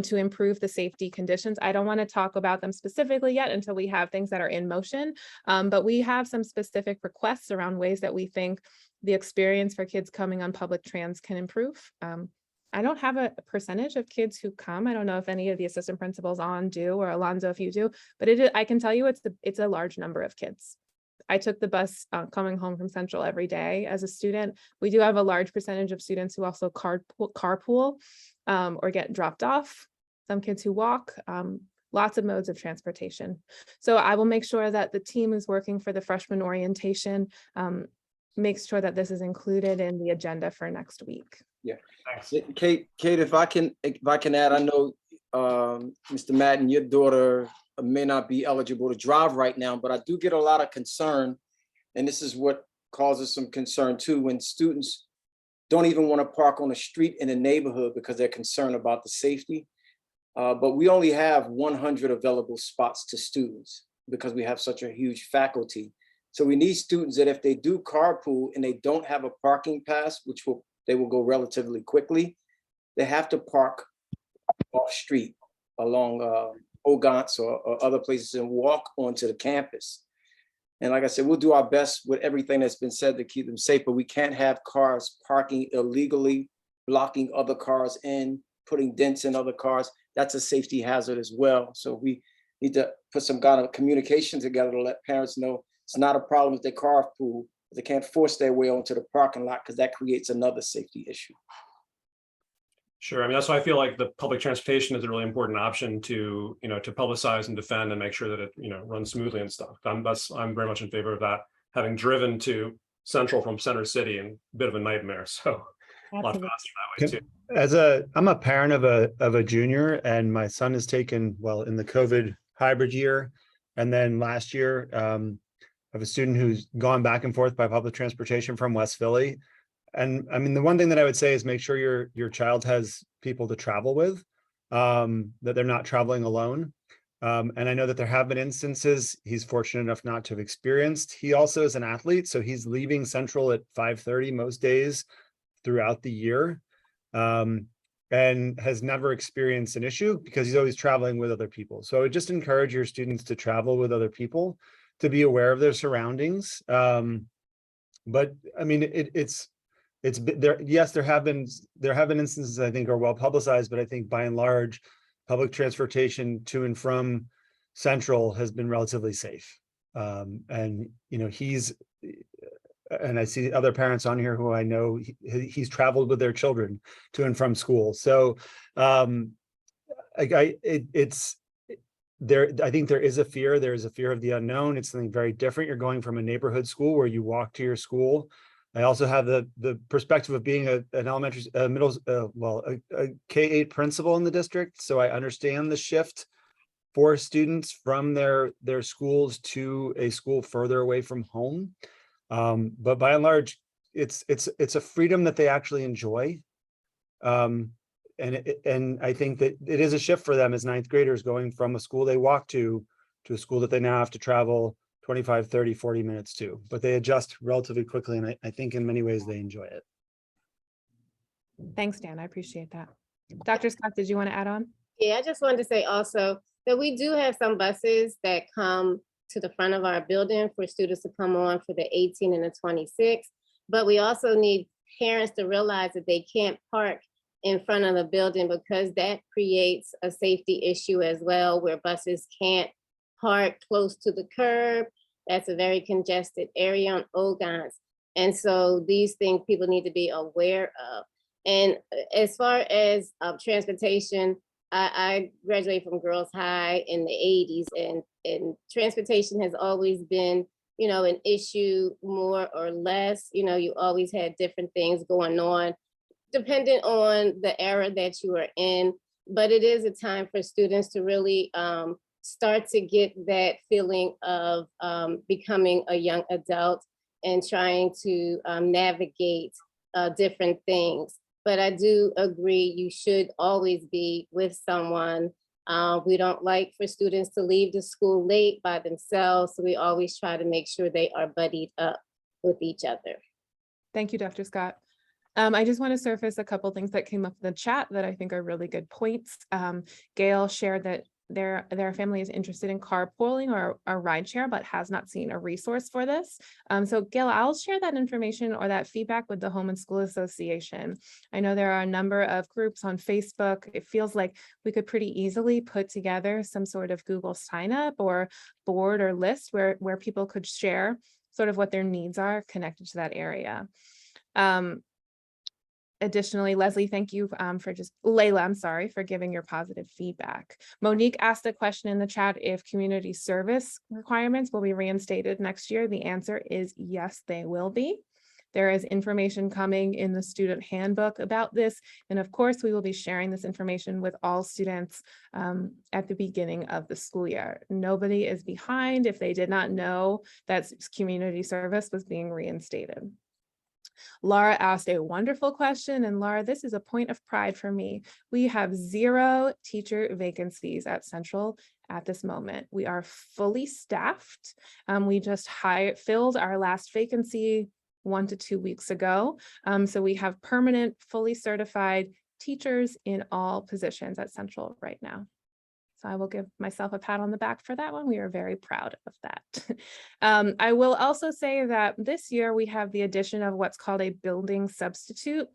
to improve the safety conditions. I don't want to talk about them specifically yet until we have things that are in motion, but we have some specific requests around ways that we think the experience for kids coming on public trans can improve. I don't have a percentage of kids who come. I don't know if any of the assistant principals on do, or Alonzo if you do, but I can tell you it's a large number of kids. I took the bus coming home from Central every day as a student. We do have a large percentage of students who also carpool or get dropped off. Some kids who walk, lots of modes of transportation. So I will make sure that the team is working for the freshman orientation, makes sure that this is included in the agenda for next week. Yeah, Kate, if I can add, I know Mr. Madden, your daughter may not be eligible to drive right now, but I do get a lot of concern, and this is what causes some concern too, when students don't even want to park on the street in a neighborhood because they're concerned about the safety. But we only have 100 available spots to students because we have such a huge faculty. So we need students that if they do carpool and they don't have a parking pass, which they will go relatively quickly, they have to park off street along Ogans or other places and walk onto the campus. And like I said, we'll do our best with everything that's been said to keep them safe, but we can't have cars parking illegally, blocking other cars in, putting dents in other cars. That's a safety hazard as well. So we need to put some kind of communication together to let parents know It's not a problem if they carpool, but they can't force their way onto the parking lot because that creates another safety issue. Sure. I mean, that's why I feel like the public transportation is a really important option to, to publicize and defend and make sure that it, runs smoothly and stuff. I'm very much in favor of that. Having driven to Central from Center City and a bit of a nightmare. So a lot faster that way too. I'm a parent of a junior, and my son has taken, well, in the COVID hybrid year, and then last year, I have a student who's gone back and forth by public transportation from West Philly. And I mean, the one thing that I would say is make sure your child has people to travel with, that they're not traveling alone. And I know that there have been instances he's fortunate enough not to have experienced. He also is an athlete, so he's leaving Central at 5:30 most days throughout the year, and has never experienced an issue because he's always traveling with other people. So I would just encourage your students to travel with other people, to be aware of their surroundings. But I mean, it's there. Yes, there have been instances I think are well publicized, but I think by and large, public transportation to and from Central has been relatively safe. And and I see other parents on here who I know he's traveled with their children to and from school. So it's there. I think there is a fear. There is a fear of the unknown. It's something very different. You're going from a neighborhood school where you walk to your school. I also have the perspective of being an elementary, a K-8 principal in the district. So I understand the shift for students from their schools to a school further away from home. But by and large, it's a freedom that they actually enjoy. And I think that it is a shift for them as ninth graders going from a school they walk to a school that they now have to travel 25, 30, 40 minutes to, but they adjust relatively quickly. And I think in many ways they enjoy it. Thanks, Dan. I appreciate that. Dr. Scott, did you want to add on? Yeah, I just wanted to say also that we do have some buses that come to the front of our building for students to come on for the 18 and the 26. But we also need parents to realize that they can't park in front of the building because that creates a safety issue as well, where buses can't park close to the curb. That's a very congested area on Ogons. And so these things people need to be aware of. And as far as transportation, I graduated from Girls High in the 80s, and transportation has always been, an issue more or less. You always had different things going on, dependent on the era that you are in. But it is a time for students to really start to get that feeling of becoming a young adult and trying to navigate different things. But I do agree, you should always be with someone. We don't like for students to leave the school late by themselves, so we always try to make sure they are buddied up with each other. Thank you, Dr. Scott. I just want to surface a couple things that came up in the chat that I think are really good points. Gail shared that their family is interested in carpooling or a rideshare, but has not seen a resource for this. So Gail, I'll share that information or that feedback with the Home and School Association. I know there are a number of groups on Facebook. It feels like we could pretty easily put together some sort of Google sign up or board or list where people could share sort of what their needs are connected to that area. Additionally, Leslie, thank you Layla, I'm sorry, for giving your positive feedback. Monique asked a question in the chat if community service requirements will be reinstated next year. The answer is yes, they will be. There is information coming in the student handbook about this. And of course, we will be sharing this information with all students at the beginning of the school year. Nobody is behind if they did not know that community service was being reinstated. Laura asked a wonderful question, and Laura, this is a point of pride for me. We have 0 teacher vacancies at Central at this moment. We are fully staffed. We just filled our last vacancy 1 to 2 weeks ago. So we have permanent, fully certified teachers in all positions at Central right now. So I will give myself a pat on the back for that one. We are very proud of that. I will also say that this year we have the addition of what's called a building substitute.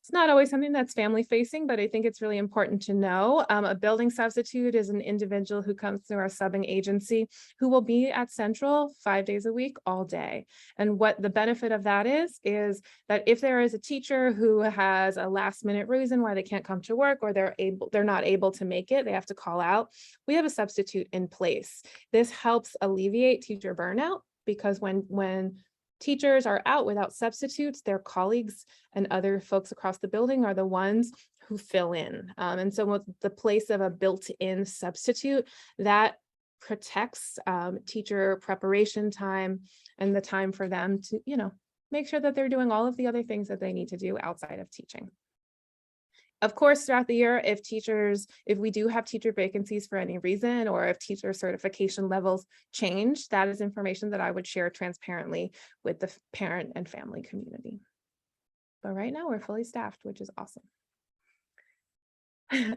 It's not always something that's family facing, but I think it's really important to know. A building substitute is an individual who comes through our subbing agency who will be at Central 5 days a week, all day. And what the benefit of that is that if there is a teacher who has a last minute reason why they can't come to work, or they're not able to make it, they have to call out, we have a substitute in place. This helps alleviate teacher burnout, because when teachers are out without substitutes, their colleagues and other folks across the building are the ones who fill in. And so with the place of a built-in substitute, that protects teacher preparation time and the time for them to, make sure that they're doing all of the other things that they need to do outside of teaching. Of course, throughout the year, if we do have teacher vacancies for any reason, or if teacher certification levels change, that is information that I would share transparently with the parent and family community. But right now we're fully staffed, which is awesome.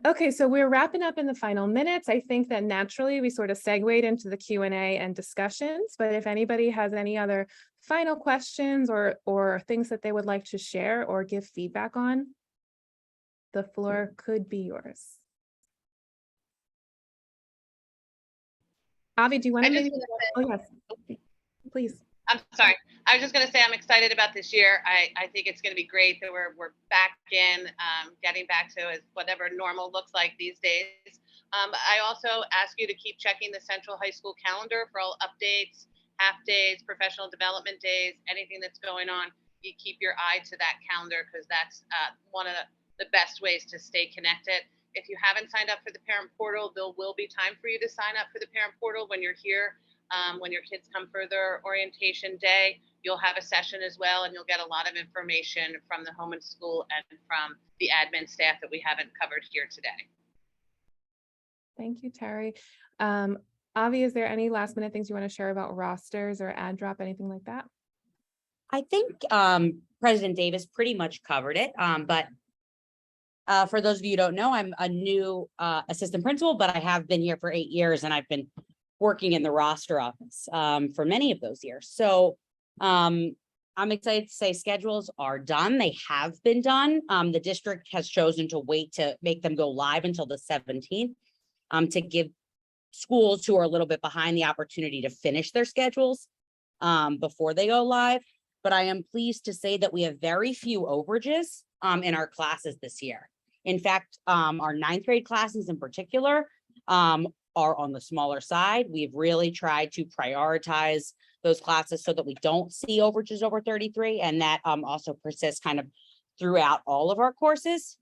Okay, so we're wrapping up in the final minutes. I think that naturally we sort of segued into the Q&A and discussions, but if anybody has any other final questions or things that they would like to share or give feedback on, the floor could be yours. Avi, do you want to maybe? Oh, yes, please. I'm sorry. I was just going to say I'm excited about this year. I think it's going to be great that we're back in, getting back to whatever normal looks like these days. I also ask you to keep checking the Central High School calendar for all updates, half days, professional development days, anything that's going on. You keep your eye to that calendar, because that's one of the best ways to stay connected. If you haven't signed up for the parent portal, there will be time for you to sign up for the parent portal when you're here. When your kids come for their orientation day, you'll have a session as well, and you'll get a lot of information from the home and school and from the admin staff that we haven't covered here today. Thank you, Terry. Avi, is there any last minute things you want to share about rosters or ad drop, anything like that? I think President Davis pretty much covered it, but for those of you who don't know, I'm a new assistant principal, but I have been here for 8 years, and I've been working in the roster office for many of those years. So I'm excited to say schedules are done. They have been done. The district has chosen to wait to make them go live until the 17th to give schools who are a little bit behind the opportunity to finish their schedules before they go live. But I am pleased to say that we have very few overages in our classes this year. In fact, our 9th grade classes in particular are on the smaller side. We've really tried to prioritize those classes so that we don't see overages over 33, and that also persists kind of throughout all of our courses.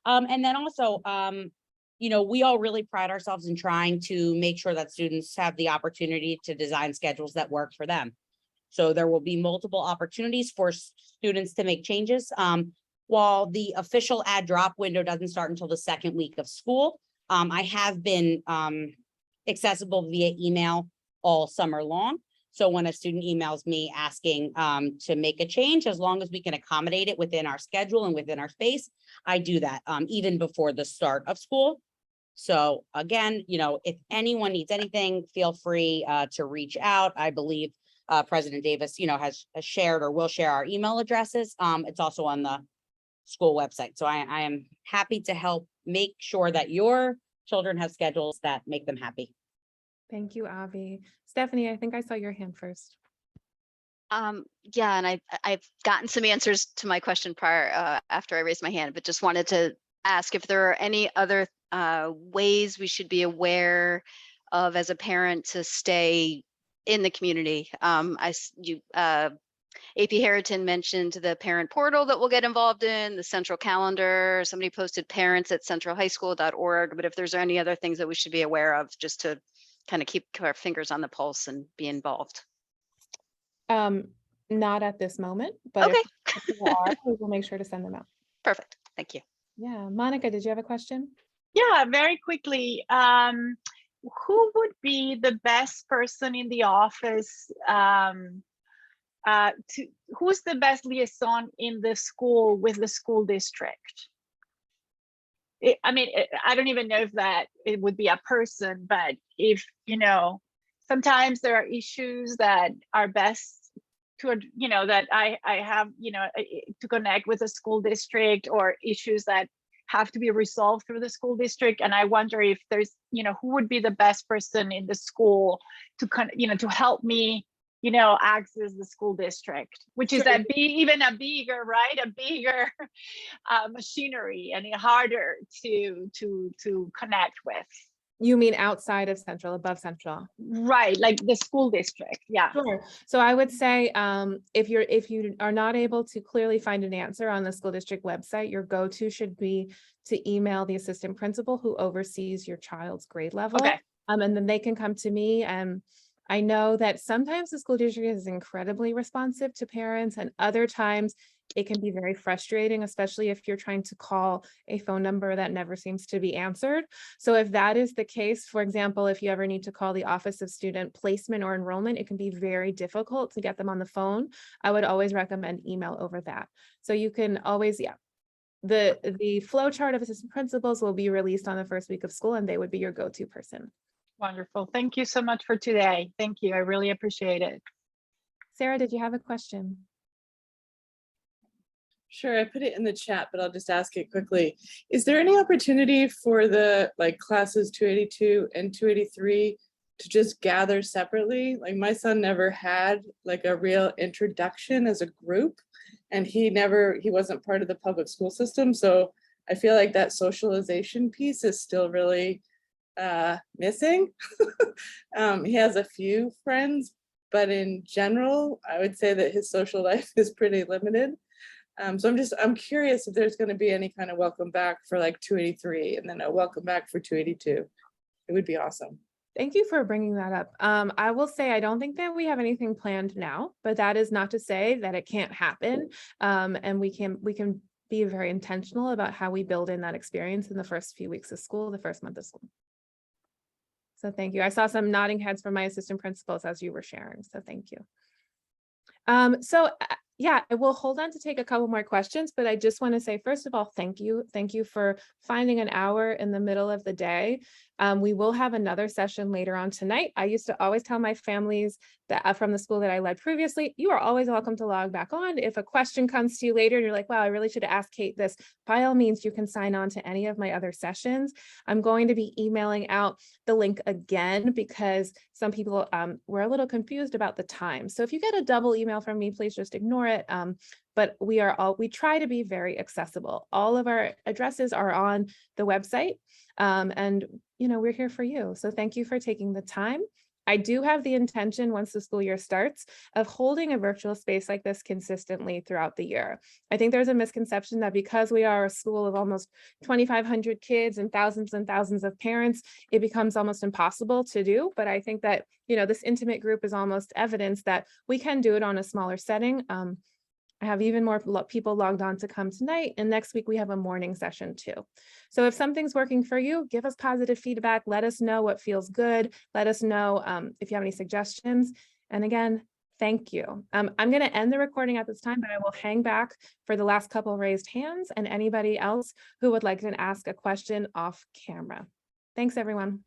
And then also, we all really pride ourselves in trying to make sure that students have the opportunity to design schedules that work for them. So there will be multiple opportunities for students to make changes. While the official ad drop window doesn't start until the 2nd week of school, I have been accessible via email all summer long. So when a student emails me asking to make a change, as long as we can accommodate it within our schedule and within our space, I do that even before the start of school. So again, if anyone needs anything, feel free to reach out. I believe President Davis, has shared or will share our email addresses. It's also on the school website. So I am happy to help make sure that your children have schedules that make them happy. Thank you, Avi. Stephanie, I think I saw your hand first. Yeah, and I've gotten some answers to my question prior after I raised my hand, but just wanted to ask if there are any other ways we should be aware of as a parent to stay in the community. AP Harrington mentioned the parent portal that we'll get involved in, the central calendar. Somebody posted parents@centralhighschool.org, but if there's any other things that we should be aware of just to kind of keep our fingers on the pulse and be involved. Not at this moment, but okay. if there are, we will make sure to send them out. Perfect. Thank you. Yeah. Monica, did you have a question? Yeah, very quickly. Who would be the best person in the office who's the best liaison in the school with the school district? I don't even know if that it would be a person, but if, sometimes there are issues that are best that I have, to connect with a school district or issues that have to be resolved through the school district. And I wonder if there's, who would be the best person in the school to help me, access the school district, which is even a bigger, right? A bigger machinery and harder to connect with. You mean outside of Central, above Central? Right, like the school district, yeah. Sure. So I would say if you are not able to clearly find an answer on the school district website, your go-to should be to email the assistant principal who oversees your child's grade level. Okay. And then they can come to me. And I know that sometimes the school district is incredibly responsive to parents, and other times it can be very frustrating, especially if you're trying to call a phone number that never seems to be answered. So if that is the case, for example, if you ever need to call the Office of Student Placement or Enrollment, it can be very difficult to get them on the phone. I would always recommend email over that. So you can always, the flow chart of assistant principals will be released on the first week of school, and they would be your go-to person. Wonderful. Thank you so much for today. Thank you. I really appreciate it. Sarah, did you have a question? Sure, I put it in the chat, but I'll just ask it quickly. Is there any opportunity for the classes 282 and 283 to just gather separately? Like my son never had a real introduction as a group, and he wasn't part of the public school system. So I feel like that socialization piece is still really missing. He has a few friends, but in general, I would say that his social life is pretty limited. So I'm curious if there's going to be any kind of welcome back for 283 and then a welcome back for 282. It would be awesome. Thank you for bringing that up. I will say, I don't think that we have anything planned now, but that is not to say that it can't happen. And we can be very intentional about how we build in that experience in the first few weeks of school, the first month of school. So thank you. I saw some nodding heads from my assistant principals as you were sharing. So thank you. Yeah, I will hold on to take a couple more questions, but I just want to say, first of all, thank you. Thank you for finding an hour in the middle of the day. We will have another session later on tonight. I used to always tell my families that from the school that I led previously, you are always welcome to log back on. If a question comes to you later and you're like, wow, I really should ask Kate this, by all means, you can sign on to any of my other sessions. I'm going to be emailing out the link again because some people were a little confused about the time. So if you get a double email from me, please just ignore it. But we try to be very accessible. All of our addresses are on the website, and we're here for you. So thank you for taking the time. I do have the intention, once the school year starts, of holding a virtual space like this consistently throughout the year. I think there's a misconception that because we are a school of almost 2,500 kids and thousands of parents, it becomes almost impossible to do. But I think that, this intimate group is almost evidence that we can do it on a smaller setting. I have even more people logged on to come tonight, and next week we have a morning session too. So if something's working for you, give us positive feedback. Let us know what feels good. Let us know if you have any suggestions. And again, thank you. I'm going to end the recording at this time, but I will hang back for the last couple raised hands and anybody else who would like to ask a question off camera. Thanks, everyone.